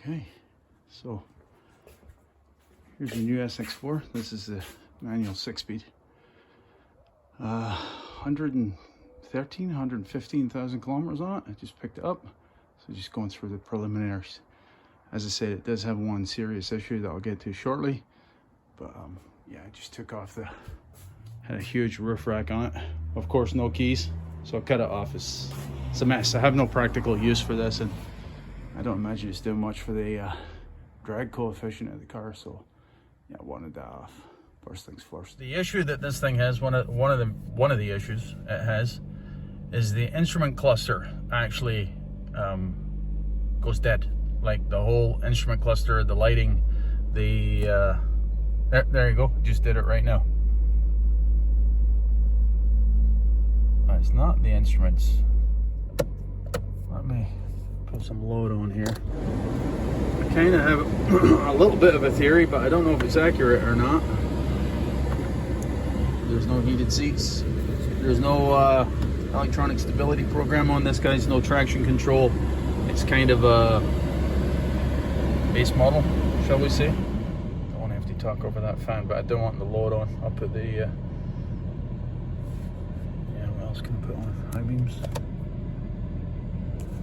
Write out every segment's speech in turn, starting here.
Okay, so here's the new SX4. This is the manual 6-speed. 115,000 kilometers on it. I just picked it up. So just going through the preliminaries. As I said, it does have one serious issue that I'll get to shortly. But yeah, I just took off had a huge roof rack on it. Of course, no keys. So I cut it off. It's a mess. I have no practical use for this, and I don't imagine it's doing much for the drag coefficient of the car. So yeah, I wanted that off. First things first. The issue that this thing has, one of the issues it has, is the instrument cluster actually goes dead. Like the whole instrument cluster, the lighting, the there you go. Just did it right now. It's not the instruments. Let me put some load on here. I kind of have a little bit of a theory, but I don't know if it's accurate or not. There's no heated seats. There's no electronic stability program on this, guys. No traction control. It's kind of a base model, shall we say. Don't want to have to talk over that fan, but I don't want the load on. I'll put the yeah, what else can I put on? High beams.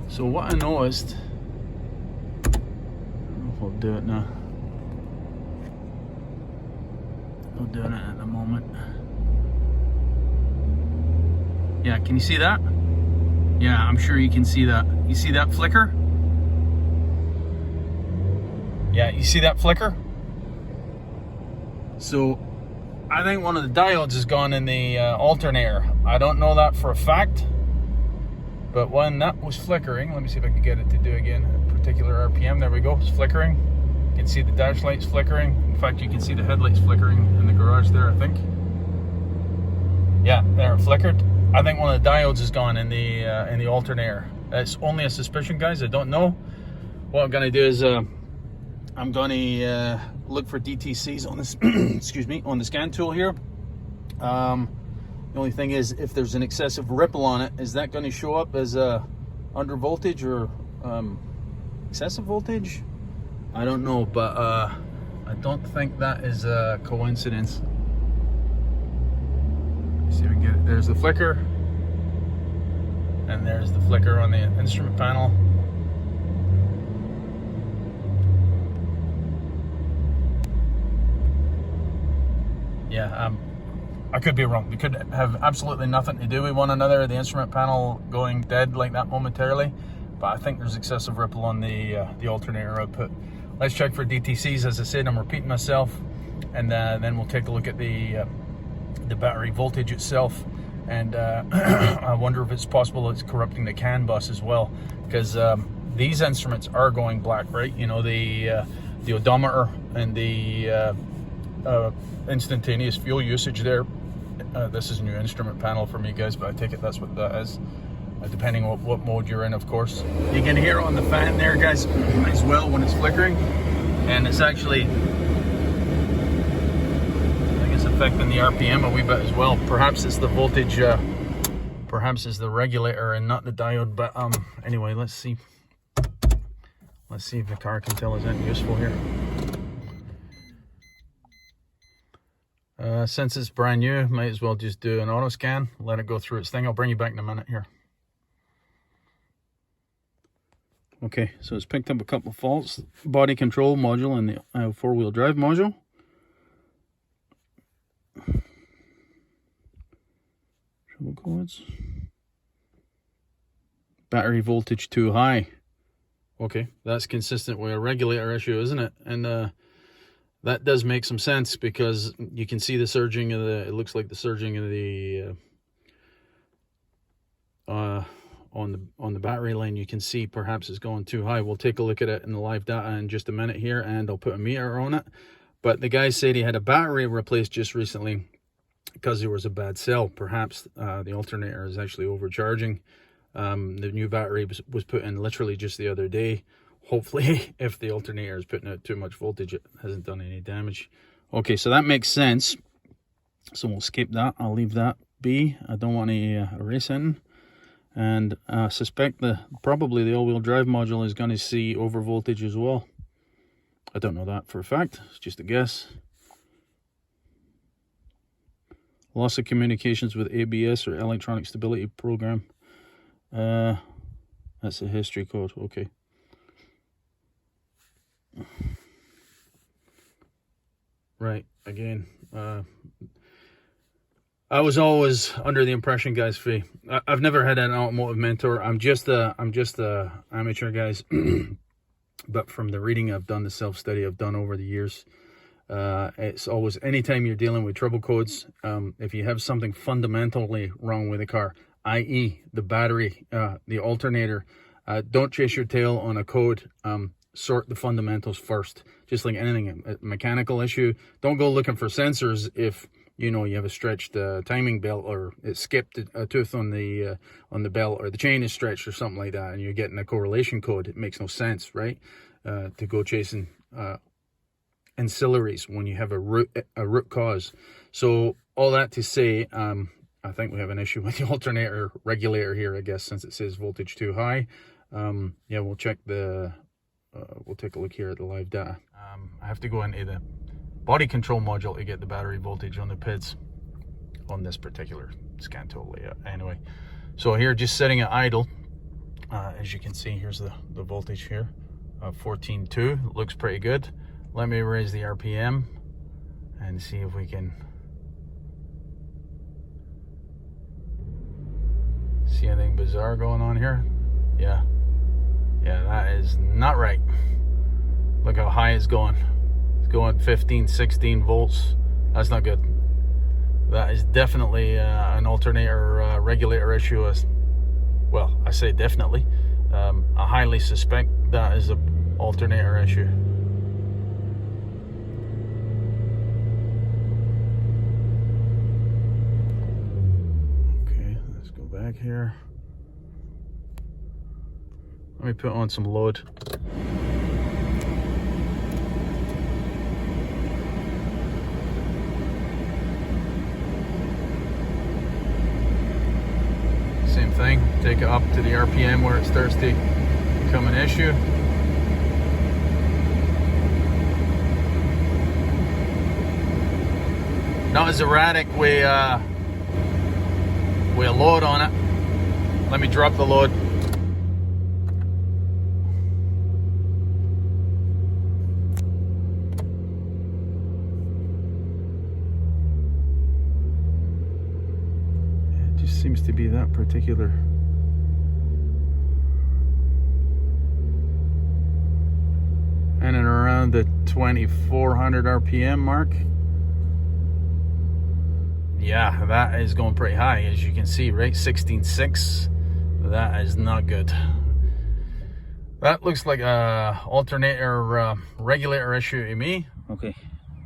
So what I noticed, I don't know if I'll do it now. Not doing it at the moment. Yeah, can you see that? Yeah, I'm sure you can see that. You see that flicker? Yeah, you see that flicker? So, I think one of the diodes has gone in the alternator. I don't know that for a fact, but when that was flickering, let me see if I can get it to do again, a particular RPM, there we go, it's flickering. You can see the dash lights flickering. In fact, you can see the headlights flickering in the garage there, I think. Yeah, there, it flickered. I think one of the diodes has gone in the alternator. It's only a suspicion, guys. I don't know. What I'm gonna do is I'm gonna look for DTCs on this. excuse me, on the scan tool here. The only thing is, if there's an excessive ripple on it, is that going to show up as under voltage or excessive voltage? I don't know, but I don't think that is a coincidence. See if we can get it. There's the flicker, and there's the flicker on the instrument panel. Yeah, I could be wrong. We could have absolutely nothing to do with one another, the instrument panel going dead like that momentarily, but I think there's excessive ripple on the alternator output. Let's check for DTCs. As I said, I'm repeating myself, and then we'll take a look at the battery voltage itself, and I wonder if it's possible it's corrupting the CAN bus as well, because these instruments are going black, right? You know, the odometer and the instantaneous fuel usage there. This is a new instrument panel for me, guys, but I take it that's what that is, depending on what mode you're in, of course. You can hear it on the fan there, guys, as well when it's flickering, and it's actually, I think it's affecting the RPM a wee bit as well. Perhaps it's the voltage, perhaps it's the regulator and not the diode, but anyway, let's see if the car can tell us anything useful here. Since it's brand new, might as well just do an auto scan, let it go through its thing. I'll bring you back in a minute here. Okay, so it's picked up a couple of faults. Body control module and the four-wheel drive module. Trouble codes. Battery voltage too high. Okay, that's consistent with a regulator issue, isn't it? And that does make some sense, because you can see the surging of it looks like the surging of the on the battery line. You can see perhaps it's going too high. We'll take a look at it in the live data in just a minute here, and I'll put a meter on it. But the guy said he had a battery replaced just recently because there was a bad cell. Perhaps the alternator is actually overcharging. The new battery was put in literally just the other day. Hopefully, if the alternator is putting out too much voltage, it hasn't done any damage. Okay, so that makes sense. So we'll skip that. I'll leave that be. I don't want to erase anything. And I suspect probably the all-wheel drive module is going to see over voltage as well. I don't know that for a fact. It's just a guess. Loss of communications with ABS or electronic stability program. That's a history code. Okay. Right. Again, I was always under the impression, guys, I've never had an automotive mentor. I'm just a amateur, guys. But from the reading I've done, the self-study I've done over the years, it's always, anytime you're dealing with trouble codes, if you have something fundamentally wrong with the car, i.e. the battery, the alternator, don't chase your tail on a code. Sort the fundamentals first. Just like anything, a mechanical issue, don't go looking for sensors if you have a stretched timing belt, or it skipped a tooth on the belt, or the chain is stretched or something like that, and you're getting a correlation code. It makes no sense, right? To go chasing ancillaries when you have a root cause. So all that to say, I think we have an issue with the alternator regulator here, I guess, since it says voltage too high. Yeah, we'll check we'll take a look here at the live data. I have to go into the body control module to get the battery voltage on the PIDs on this particular scan tool layout. Anyway, so here, just setting it idle, as you can see, here's the voltage here, 14.2. Looks pretty good. Let me raise the RPM and see if we can see anything bizarre going on here. Yeah, that is not right. Look how high it's going. It's going 15, 16 volts. That's not good. That is definitely an alternator regulator issue. Well, I say definitely. I highly suspect that is an alternator issue. Okay, let's go back here. Let me put on some load. Same thing, take it up to the RPM where it starts to become an issue. Not as erratic with a load on it. Let me drop the load. Seems to be that particular. And at around the 2400 RPM mark. Yeah, that is going pretty high, as you can see, right? 16.6. That is not good. That looks like a alternator regulator issue to me. Okay,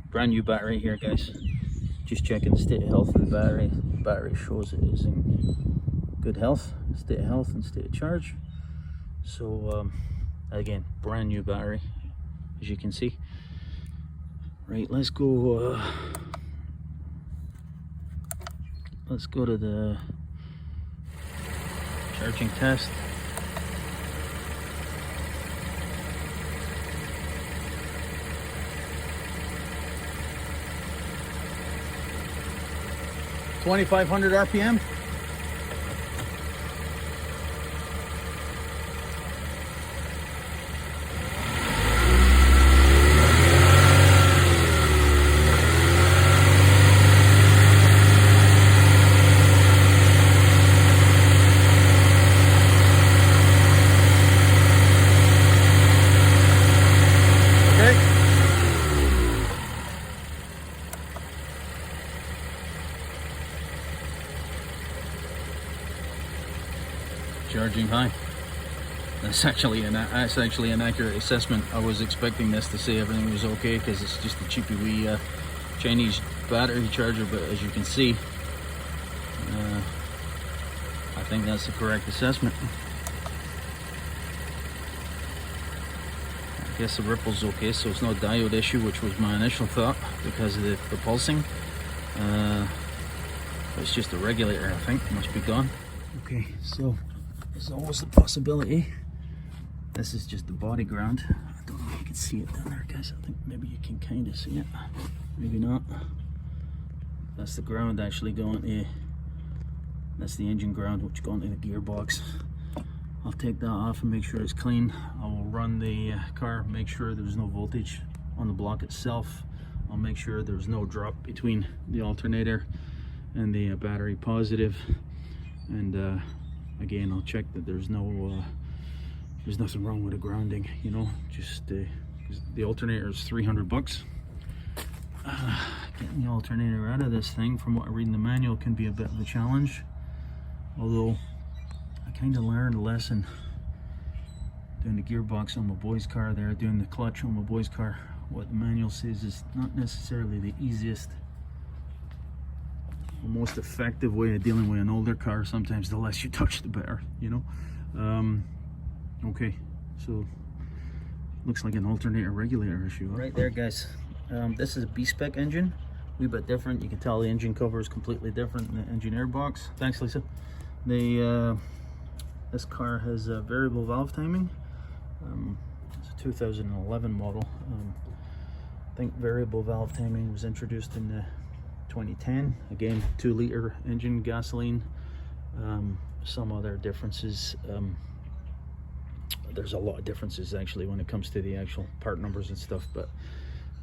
brand new battery here, guys. Just checking the state of health of the battery. The battery shows it is in good health, state of health and state of charge. So again, brand new battery, as you can see. Right, let's go to the charging test. $2,500 RPM. Charging high. That's actually an accurate assessment. I was expecting this to say everything was okay because it's just a cheapy wee Chinese battery charger, but as you can see, I think that's the correct assessment. I guess the ripple's okay, so it's no diode issue, which was my initial thought because of the pulsing. But it's just a regulator, I think. Must be gone. Okay, so there's always the possibility this is just the body ground. I don't know if you can see it down there, guys. I think maybe you can kind of see it. Maybe not. That's the ground actually going to, that's the engine ground which going to the gearbox. I'll take that off and make sure it's clean. I will run the car, make sure there's no voltage on the block itself. I'll make sure there's no drop between the alternator and the battery positive. And again, I'll check that there's no there's nothing wrong with the grounding, you know, just the alternator is 300 bucks. Getting the alternator out of this thing, from what I read in the manual, can be a bit of a challenge. Although I kind of learned a lesson doing the gearbox on my boy's car there, doing the clutch on my boy's car. What the manual says is not necessarily the easiest or most effective way of dealing with an older car. Sometimes the less you touch the better, you know. Okay, so looks like an alternator regulator issue, huh? Right there, guys. This is a B-spec engine, a wee bit different. You can tell the engine cover is completely different than the engineer box. Thanks, Lisa. This car has variable valve timing. It's a 2011 model. I think variable valve timing was introduced in 2010. Again, 2-liter engine, gasoline. Some other differences. There's a lot of differences actually when it comes to the actual part numbers and stuff, but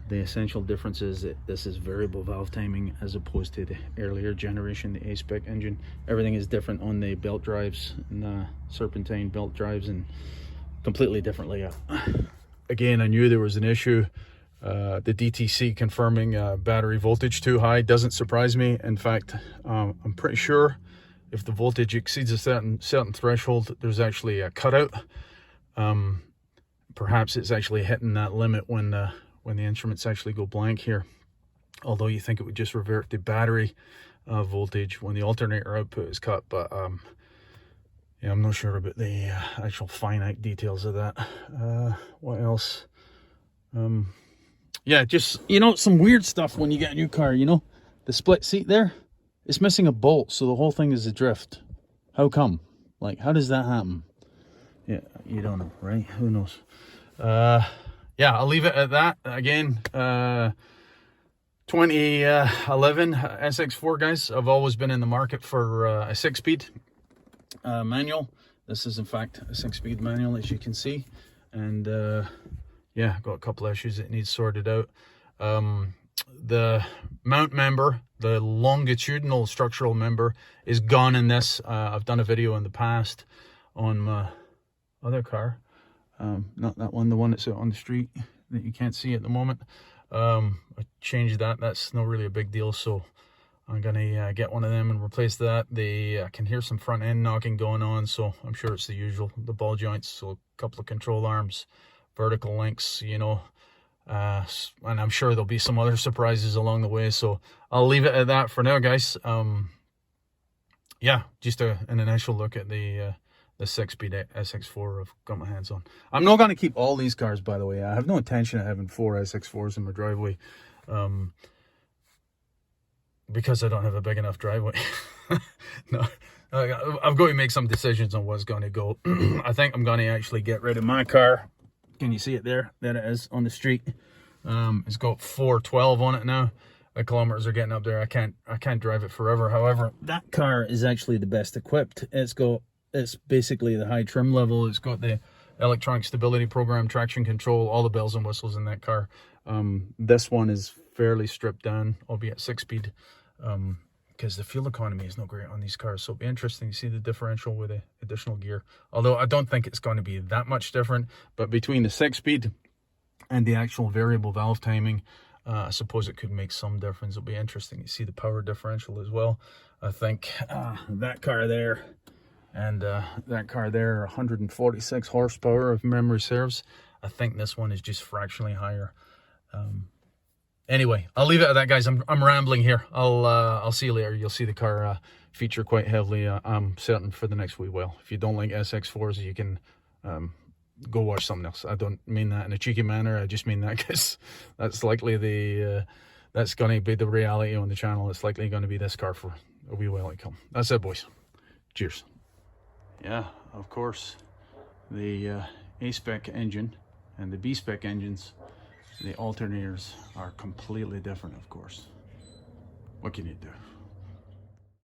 the essential difference is that this is variable valve timing as opposed to the earlier generation, the A-spec engine. Everything is different on the belt drives and serpentine belt drives, and completely different layout. Again, I knew there was an issue. The DTC confirming battery voltage too high doesn't surprise me. In fact, I'm pretty sure if the voltage exceeds a certain threshold, there's actually a cutout. Perhaps it's actually hitting that limit when the instruments actually go blank here. Although you think it would just revert to battery voltage when the alternator output is cut, but yeah, I'm not sure about the actual finite details of that. What else? Yeah, just, you know, some weird stuff when you get a new car, you know. The split seat there, it's missing a bolt, so the whole thing is adrift. How come? Like, how does that happen? Yeah, you don't know, right? Who knows? Yeah, I'll leave it at that. Again, 2011 SX4, guys. I've always been in the market for a 6-speed manual. This is in fact a 6-speed manual, as you can see. And yeah, got a couple issues that needs sorted out. The mount member, the longitudinal structural member, is gone in this. I've done a video in the past on my other car, not that one, the one that's out on the street that you can't see at the moment. I changed that. That's not really a big deal, so I'm gonna get one of them and replace that. I can hear some front end knocking going on, so I'm sure it's the usual, the ball joints, so a couple of control arms, vertical links, you know, and I'm sure there'll be some other surprises along the way, so I'll leave it at that for now, guys. Yeah, just an initial look at the 6-speed SX4 I've got my hands on. I'm not going to keep all these cars, by the way. I have no intention of having 4 SX4s in my driveway, because I don't have a big enough driveway. No, I've got to make some decisions on what's going to go. I think I'm going to actually get rid of my car. Can you see it there? There it is on the street. It's got 412 on it now. The kilometers are getting up there. I can't drive it forever. However, that car is actually the best equipped. It's basically the high trim level. It's got the electronic stability program, traction control, all the bells and whistles in that car. This one is fairly stripped down, albeit 6-speed, because the fuel economy is not great on these cars. So it'll be interesting to see the differential with the additional gear. Although I don't think it's going to be that much different, but between the 6-speed and the actual variable valve timing, I suppose it could make some difference. It'll be interesting to see the power differential as well. I think that car there and that car there are 146 horsepower if memory serves. I think this one is just fractionally higher. Anyway, I'll leave it at that, guys. I'm rambling here. I'll see you later. You'll see the car feature quite heavily. I'm certain for the next wee while. If you don't like SX4s, you can go watch something else. I don't mean that in a cheeky manner. I just mean that because that's likely that's going to be the reality on the channel. It's likely going to be this car for a wee while to come. That's it, boys. Cheers. Yeah, of course, the A-spec engine And the B-spec engines, the alternators are completely different, of course. What can you do?